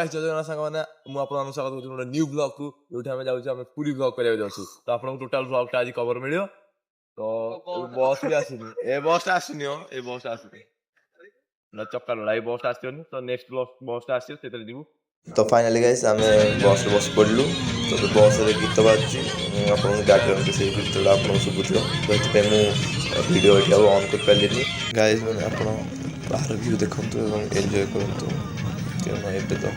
Guys जय जगन्नाथ सांग माने मु आपन स्वागत करछु गोटे न्यू ब्लॉग को जोठी हम जाउछु हम पूरी ब्लॉग करिया जाउछु तो आपन टोटल ब्लॉग ता आज कवर मिलियो तो बॉस भी आसीनी ए बॉस आसीनी हो ए बॉस आसीनी न चक्कर लड़ाई बॉस आसीनी तो नेक्स्ट ब्लॉग बॉस आसी तेतरे दिबु तो फाइनली गाइस आम बस बस पड़लु तो बस रे गीत बाजुची आप बैकग्राउंड से गीत आप शुभुथ तो ये वीडियो ये ऑन कर पारे गाइस मैंने आप बाहर व्यू देखु एंजॉय करूँ क्या एवं तो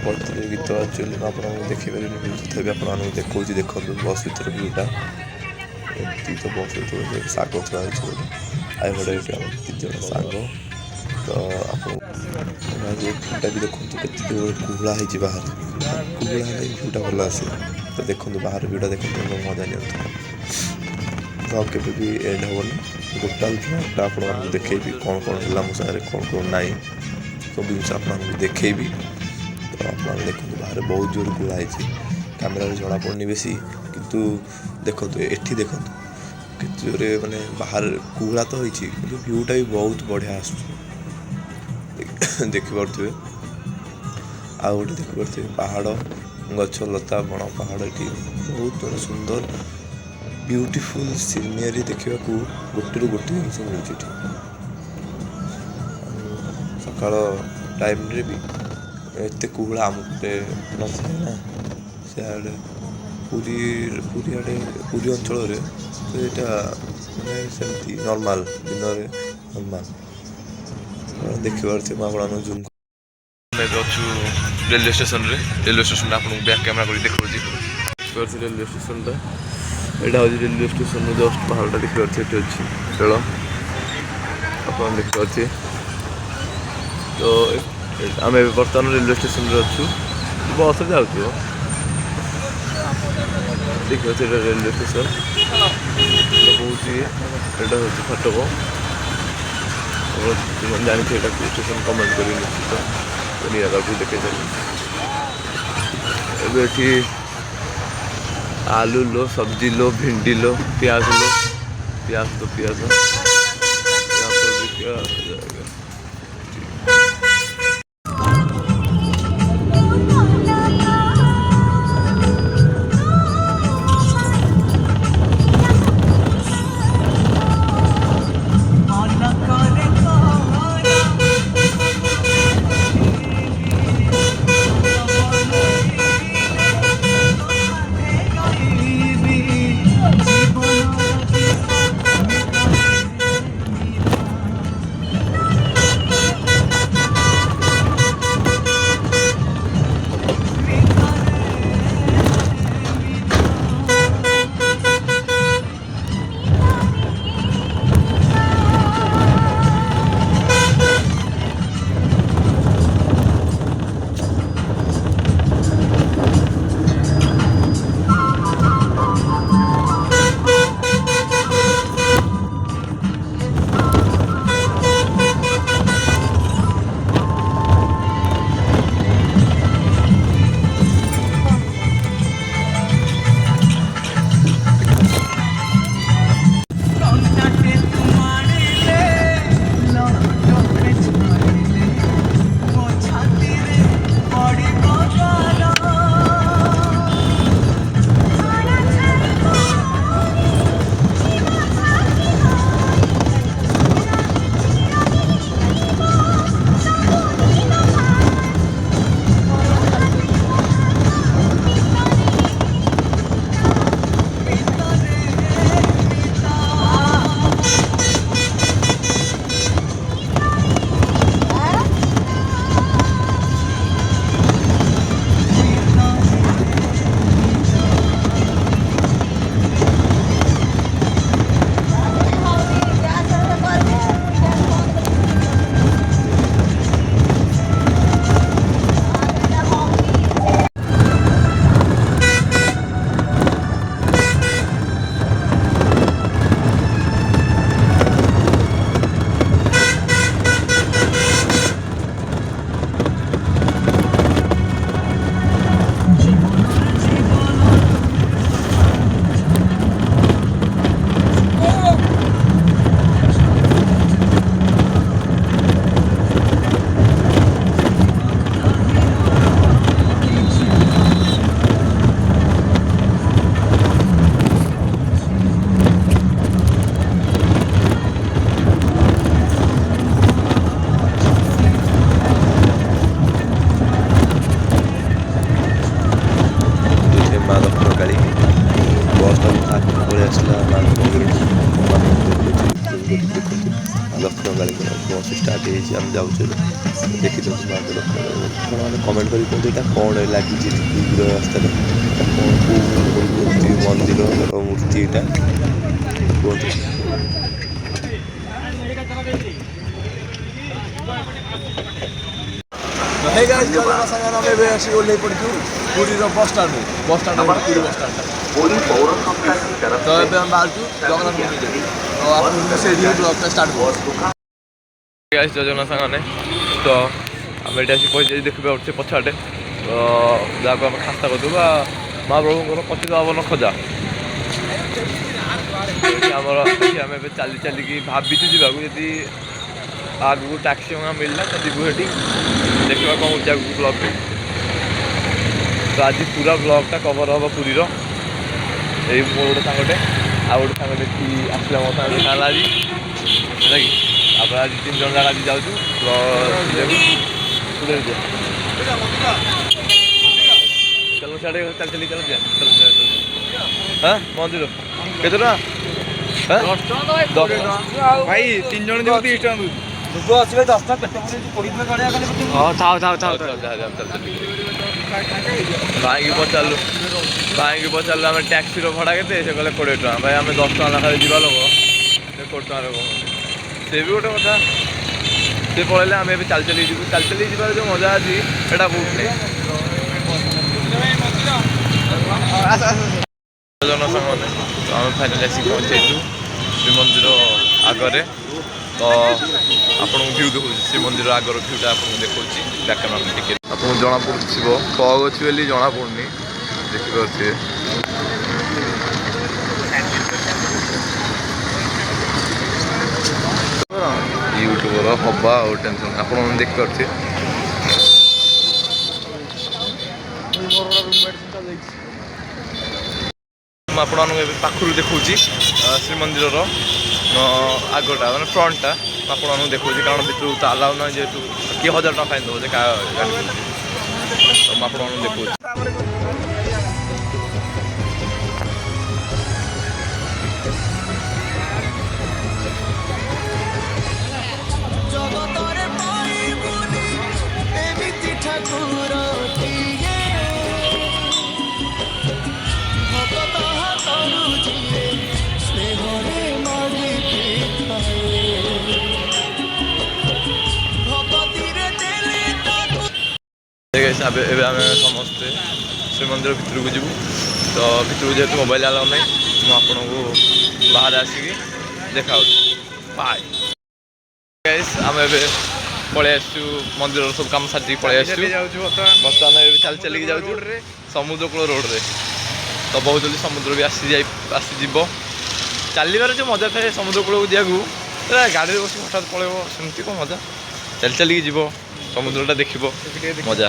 पढ़ते गीत बाजुची आप देखिपारे तथापि आपको देखा देखो बस भर व्यूटा एमती तो बस साग थोड़ा आई गोटे तीन जन साग तो आप भी देखते कुहला है बाहर कुहला है भ्यूटा भल आसे तो देखो बाहर भ्यूटा देखो मजा नि तो केवे भी एंड हेनी टोटाल ब्लॉगटा आपको देखेबी कौन कौन है मो सारे कौन कौन ना सब जिन आपको देखेबी तो आप देखते बाहर बहुत जोर कुहला है कैमेरा जना पड़नी बेसी किंतु देखो एठी देखो कि जोरे माने बाहर कुहला तो होती भ्यूटा भी बहुत बढ़िया आस देखिपे आउ गोटे देखिपे पहाड़ गछ लता बण पहाड़ ये बहुत सुंदर ब्यूटीफुल सीनरी देखा गोटे गोटे जिन मिलूँ सका टाइम रे भी एत कुहला आम ना सियाड़े पूरी पूरी आड़े पूरी अंचल तो यहाँ सेमती नॉर्मल दिन में नॉर्मल देखिए आप जूम अच्छु रेलवे स्टेशन आपको बैक कैमेरा कर देखा रेलवे स्टेशन यहाँ हूँ रेलवे स्टेशन जस्ट पहाड़ा देखिए अच्छी रेल आप देखिए तो आम बर्तमान रेलवे स्टेशन अच्छु बस जाऊँ देखिए रेलवे स्टेशन बहुत यहाँ हूँ फाटक जानते स्टेशन कमेंट कर निश्चित निरा भी देखे ये आलू लो सब्जी लो भिंडी लो प्याज तो प्याज यहाँ पर भी क्या जाएगा ପଳେଇ ଆସିଲା ମାଙ୍କ ମନ୍ଦିର ଦେଖନ୍ତୁ ଦକ୍ଷିଣକାଳୀଙ୍କର ବସ୍ ଷ୍ଟାର୍ଟ ହେଇଯାଇଛି। ଆମେ ଯାଉଛୁ ଦେଖିଦିଅନ୍ତୁ ମାଙ୍କ ଦକ୍ଷିଣକାଳୀ। ଆପଣମାନେ କମେଣ୍ଟ କରି କୁହନ୍ତୁ ଏଇଟା କ'ଣ ଲାଗିଛି ଦୂର ରାସ୍ତାରେ, ଏଇଟା କ'ଣ କେଉଁ ମୂର୍ତ୍ତି ମନ୍ଦିର ମୂର୍ତ୍ତି ଏଇଟା କୁହନ୍ତୁ। हे गाइस जगन्नाथ सागर ଆମେ ଏବେ ଆସି ଓହ୍ଲେଇ ପଡ଼ିଛୁ ପୁରୀର ବସ୍ ଷ୍ଟାଣ୍ଡରେ। ବସ୍ ଷ୍ଟାଣ୍ଡ ପୁରୀ ବସ୍ ଷ୍ଟାଣ୍ଡଟା। ତ ଏବେ ଆମେ ବାହାରୁଛୁ ଜଗନ୍ନାଥ ମନ୍ଦିର ଯିବୁ। ତ ଆପଣ ସେଇଠି ବ୍ଲଗ୍ଟା ଷ୍ଟାର୍ଟ କରୁ। ଗାଇସ୍ ଜଗନ୍ନାଥ ସାଙ୍ଗମାନେ ତ ଆମେ ଏଠି ଆସି ପହଞ୍ଚି ଦେଖିପାରୁଛେ ପଛଆଡ଼େ ତ ଯାହାକୁ ଆମେ ଖାସ୍ତା କରିଦେବୁ ବା ମହାପ୍ରଭୁଙ୍କର ପତିତପାବନ ଖୋଜା। ଆମର ଏଠି ଆମେ ଏବେ ଚାଲିକି ଭାବିଛୁ ଯିବାକୁ, ଯଦି ଆଗକୁ ଟ୍ୟାକ୍ସି ମିଳିଲା ତ ଯିବୁ ସେଠି ଦେଖିବା କ'ଣ ହେଉଛି ଆଗକୁ ବ୍ଲଗ୍ରେ। ତ ଆଜି ପୁରା ବ୍ଲଗ୍ଟା କଭର୍ ହେବ ପୁରୀର। ଏଇ ମୋର ଗୋଟେ ସାଙ୍ଗଟେ ଆଉ ଗୋଟେ ସାଙ୍ଗଟେ ଏଠି ଆସିଲା ମୋ ସାଙ୍ଗରେ ହେଲା ଆଜି ହେଲା କି। ତାପରେ ଆଜି 3 ଜଣ ଯାକ ଆଜି ଯାଉଛୁ ଚାଲ ସିଆଡ଼େ ଚାଲି ହଁ ମନ୍ଦିର କେତେ ଟଙ୍କା? ଭାଇ 3 ଜଣ ଯିବୁ 30 ଟଙ୍କା ଦଉଛି। ଭାଇକି ପଚାରିଲୁ ଆମେ ଟ୍ୟାକ୍ସିର ଭଡ଼ା କେତେ, ସେ କହିଲେ 20 ଟଙ୍କା। ଭାଇ ଆମେ 10 ଟଙ୍କା ଲେଖାରେ ଯିବା ଲୋକ, ସେ 20 ଟଙ୍କାରେ କଣ ସେ ବି ଗୋଟେ କଥା। ସେ ପଳେଇଲେ ଆମେ ଏବେ ଚାଲି ଯିବୁ। ଚାଲି ଯିବାର ଯେଉଁ ମଜା ଅଛି ସେଇଟା କେଉଁଠି ନାହିଁ। ଜନସାଙ୍ଗମାନେ ତ ଆମେ ଫାଇନାଲି ଆସିକି ପହଞ୍ଚାଇଛୁ ଶ୍ରୀମନ୍ଦିର ଆଗରେ। ତ ଆପଣଙ୍କୁ ଭିଉ ଦେଖାଉଛି, ଶ୍ରୀମନ୍ଦିର ଆଗର ଭିଉଟା ଆପଣଙ୍କୁ ଦେଖାଉଛି ବ୍ୟାକ୍ କ୍ୟାମେରା ଟିକେ। ଆପଣଙ୍କୁ ଜଣାପଡ଼ୁଥିବ ଫଗ୍ ଅଛି ବୋଲି ଜଣାପଡ଼ୁନି, ଦେଖିପାରୁଥିବେ। ୟୁଟ୍ୟୁବର ହବା ଆଉ ଟେନସନ୍ ଆପଣମାନେ ଦେଖିପାରୁଥିବେ। ମୁଁ ଆପଣମାନଙ୍କୁ ଏବେ ପାଖରୁ ଦେଖାଉଛି ଶ୍ରୀମନ୍ଦିରର ଆଗଟା ମାନେ ଫ୍ରଣ୍ଟଟା ଆପଣମାନଙ୍କୁ ଦେଖାଉଛି, କାରଣ ଭିତରକୁ ତ ଆଲାଉ ନାହିଁ ଯେହେତୁ କିଏ 1000 ଟଙ୍କା ଫାଇନ୍ ଦେବ ଯେ ଗାଡ଼ି ତ ମୁଁ ଆପଣମାନଙ୍କୁ ଦେଖାଉଛି। ଏବେ ଆମେ ସମସ୍ତେ ଶ୍ରୀମନ୍ଦିର ଭିତରକୁ ଯିବୁ। ତ ଭିତରକୁ ଯେହେତୁ ମୋବାଇଲ ଆଲାଉ ନାହିଁ, ମୁଁ ଆପଣଙ୍କୁ ବାହାରେ ଆସିକି ଦେଖାଉଛି। ବାଏ ଗାଇସ୍, ଆମେ ଏବେ ପଳେଇ ଆସିଛୁ ମନ୍ଦିରର ସବୁ କାମ ସାରିକି ପଳେଇ ଆସିଛୁ। ବର୍ତ୍ତମାନ ଏବେ ଚାଲିକି ଯାଉଛୁ ସମୁଦ୍ର କୂଳ ରୋଡ଼ରେ। ତ ବହୁତ ଜଲ୍ଦି ସମୁଦ୍ର ବି ଆସିଯିବ। ଚାଲିବାରେ ଯେଉଁ ମଜା ଥାଏ ସମୁଦ୍ର କୂଳକୁ ଯିବାକୁ, ସେଟା ଗାଡ଼ିରେ ବସି ହଠାତ୍ ପଳେଇବ, ସେମିତି କ'ଣ ମଜା। ଚାଲିକି ଯିବ, ସମୁଦ୍ରଟା ଦେଖିବ, ମଜା।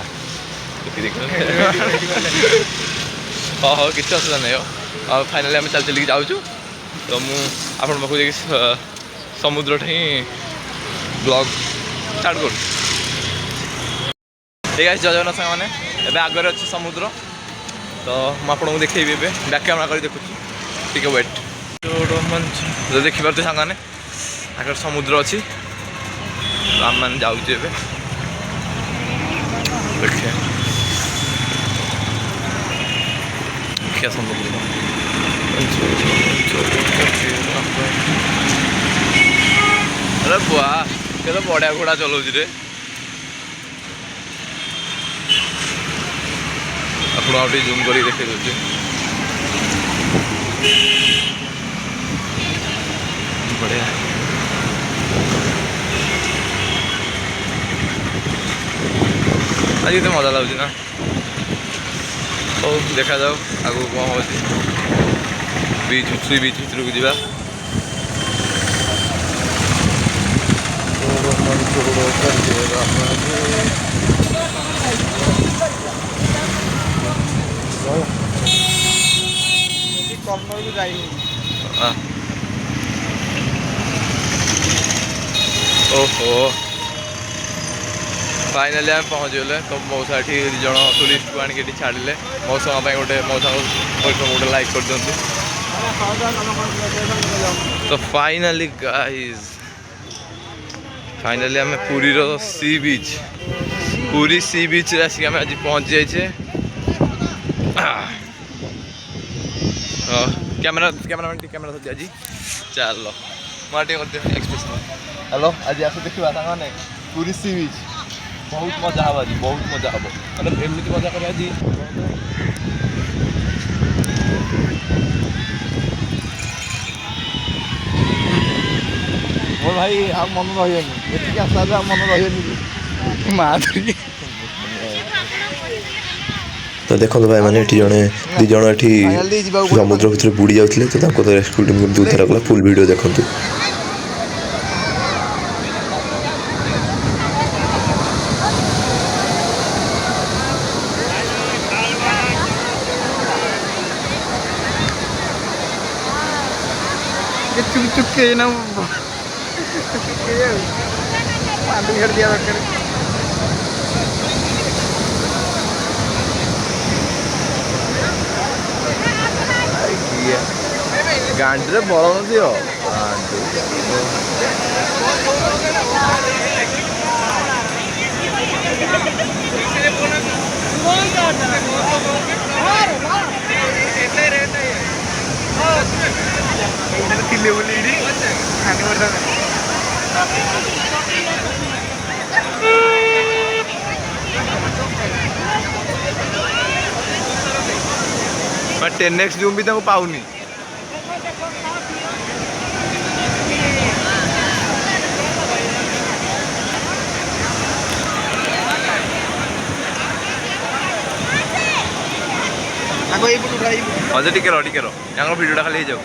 ହଉ କିଛି ଅସୁବିଧା ନାହିଁ। ଆଉ ଫାଇନାଲି ଆମେ ଚାଲିକି ଯାଉଛୁ। ତ ମୁଁ ଆପଣଙ୍କ ପାଖକୁ ଯାଇକି ସମୁଦ୍ରଟା ହିଁ ବ୍ଲଗ୍ ଷ୍ଟାର୍ଟ କରୁଛି। ଠିକ୍ ଅଛି ଜଗନ୍ନାଥ ସାଙ୍ଗମାନେ, ଏବେ ଆଗରେ ଅଛି ସମୁଦ୍ର। ତ ମୁଁ ଆପଣଙ୍କୁ ଦେଖେଇବି ଏବେ ବ୍ୟାକ୍ କ୍ୟାମେରା କରି ଦେଖୁଛି, ଟିକେ ୱେଟ୍। ଦେଖିପାରୁଥିବେ ସାଙ୍ଗମାନେ ଆଗରେ ସମୁଦ୍ର ଅଛି। ତ ଆମେମାନେ ଯାଉଛୁ ଏବେ ଦେଖିବା ସମୁଦ୍ର। ଆରେ ବୁଆ କେତେ ବଢ଼ିଆ ଘୋଡ଼ା ଚଲାଉଛି ରେ। ଆପଣ ଆଉ ଟିକେ ଜୁମ୍ କରିକି ଦେଖେଇ ଦେଉଛି। ବଢ଼ିଆ ଆଜି କେତେ ମଜା ଲାଗୁଛି ନା। ହଉ ଦେଖାଯାଉ ଆଗକୁ କ'ଣ ହେଉଛି। ବିଚ୍ ଭିତରକୁ ଯିବା। କର୍ଣ୍ଣରକୁ ଯାଇ ଓହୋ ଫାଇନାଲି ଆମେ ପହଞ୍ଚିଗଲେ। ତ ମଉସା ଏଠି 2 ଜଣ ଟୁରିଷ୍ଟକୁ ଆଣିକି ଏଠି ଛାଡ଼ିଲେ। ମଉସାଙ୍କ ପାଇଁ ଗୋଟେ ଲାଇକ୍ କରିଦିଅନ୍ତୁ। तो फाइनाली गाइस फाइनाली आम पुरी सी बीच पुरी सी बीच आसिक आम आज पहुँची जाइए कैमेरा कैमेरामैन कैमेरा धरती आज चल मुझे एक्सप्रेस हेलो आज आस देखा सामने पुरी सी बीच बहुत मजा हम आज बहुत मजा हम मतलब एमती मजा कर आज मोर भाई हम मन रही आसला मन रही तो देखो भाई मैंने जड़े दी जन समुद्र भितर बुड़ी जाते तो रेस्क्यू टीम केमती उद्धार कला फुल वीडियो देखु चुप चुप के ना पानी कर दिया कर गांडी बल नदियो मैं 10x जूम भी पाऊनी अझै टिके रह यहाँ भिडियोटा खाली जाऊ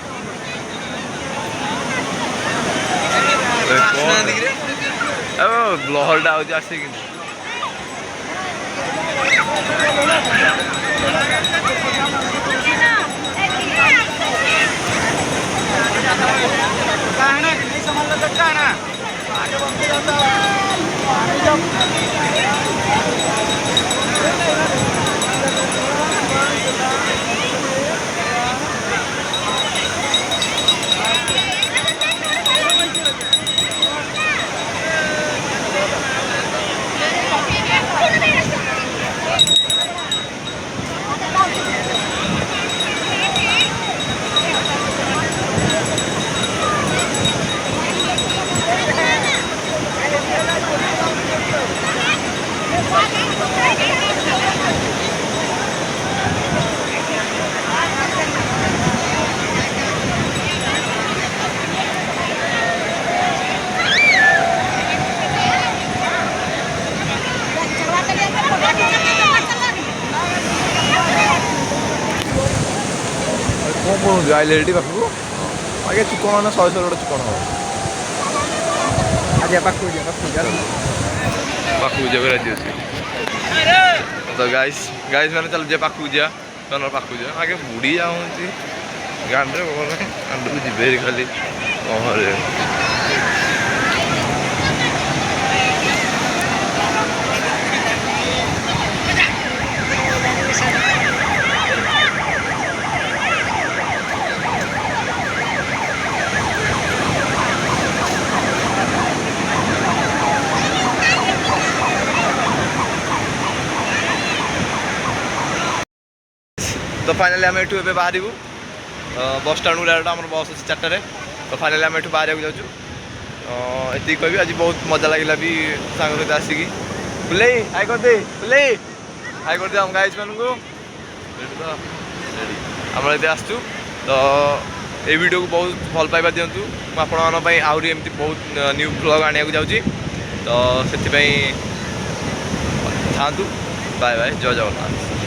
लहरटा आउँछ आसे कि कौन आइले रेडी पाखु आगे चिकन ना 100 गोटे चिकन हम आज पाखु जब राजी अच्छे तो गाइस मैंने चल जे पाखु जा पाखु जा आगे बुढ़ी जाऊँगी गांडे गांडे जीवे खाली कहरे तो फाइनाली आम एठू ए बाहर बस स्टाण डायरेक्ट आम बस अच्छे 4टार तो फाइनाली आम एठू बाहर जाऊँ ये कह आज बहुत मजा लगे भी सांग सहित आसिकी बुले हाई करदे बुले हाई करदे आम गाइज मान आम आसचु तो ये वीडियो को बहुत भल पाइबा दिंतु मुझे आहरी एमती बहुत न्यू ब्लॉग आने को जाऊँगी तो से था बाय बाय जय जगन्नाथ।